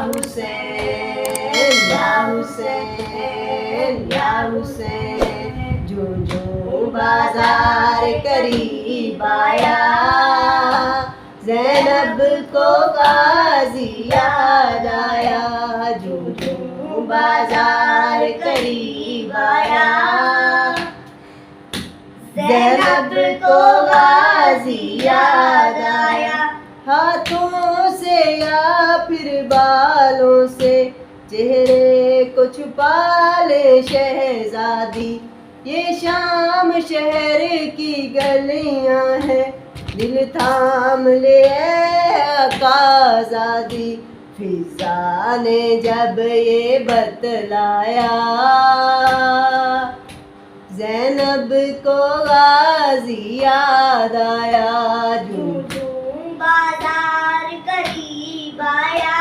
हुसैन या हुसैन या हुसैन। जो जो बाजार करीब आया ज़ैनब को गाजी याद आया। जो जो बाजार करीब आया ज़ैनब को गाजी याद आया। हाथों से या फिर बालों से चेहरे को छुपा ले शहजादी। ये शाम शहर की गलियां हैं, दिल थाम ले आज़ादी। फिजा ने जब ये बतलाया ज़ैनब को गाजी याद आया। जो बाजार करीब आया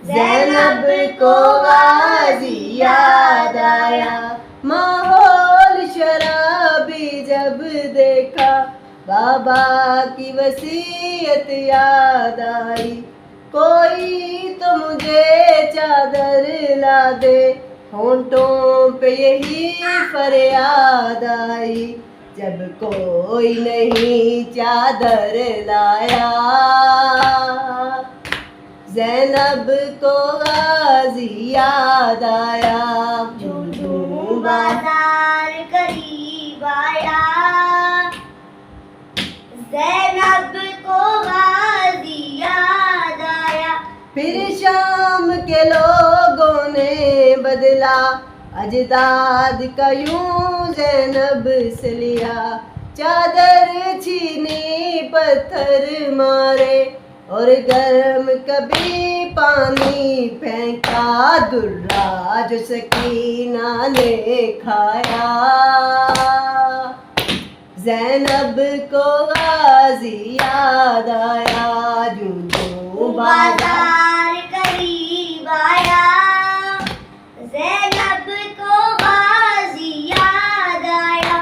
ज़ैनब को गाजी याद आया। माहौल शराबी जब देखा बाबा की वसीयत याद आई। कोई तो मुझे चादर ला दे, होंठों पे यही फरियाद आई। जब कोई नहीं चादर लाया ज़ैनब को गाजी याद आया। जो जो बाजार करीब आया ज़ैनब को गाजी याद आया। फिर शाम के लोगों ने बदला अजदाद का यूं ज़ैनब से लिया। चादर छीनी पत्थर मारे और गर्म कभी पानी फेंका। दुर्रा जो सकीना ने खाया ज़ैनब को गाजी याद आया। जो जो बाजार करीब आया ज़ैनब को गाजी याद आया।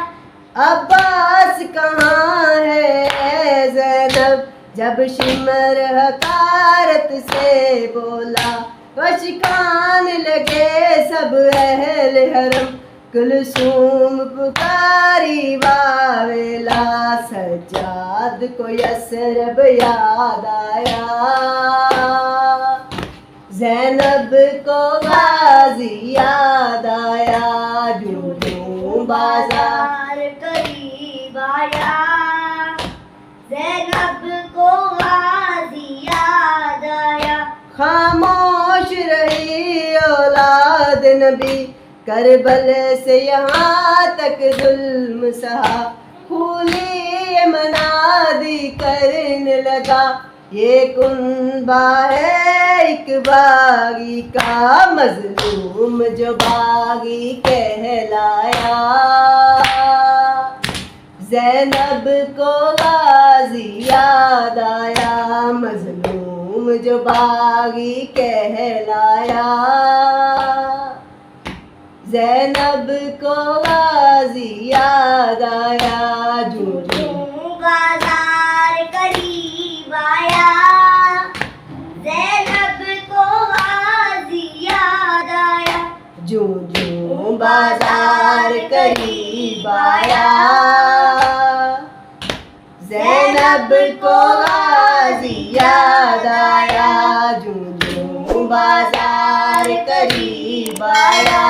अब्बास कहाँ है ज़ैनब जब शिमर हकारत से बोला। वशिकान लगे सब अहल हरम, कुलसूम पुकारी वावेला। सज्जाद को यसरब याद आया ज़ैनब को गाजी याद आया। जो जो बाजार करीब आया ज़ैनब को गाजी याद आया। खामोश रही औलाद नबी, करबल से यहाँ तक जुल्म सहा। खूली मनादी करने लगा, ये कुनबा है एक बागी का। मजलूम जो बागी कहलाया ज़ैनब को गाजी याद आया। मजलूम जो बागी कहलाया ज़ैनब को गाजी याद आया। जो जो बाजार करीब आया ज़ैनब को गाजी याद आया। जो जो बाजार करीब आया ज़ैनब को गाजी याद आया। जो जो बाजार करीब आया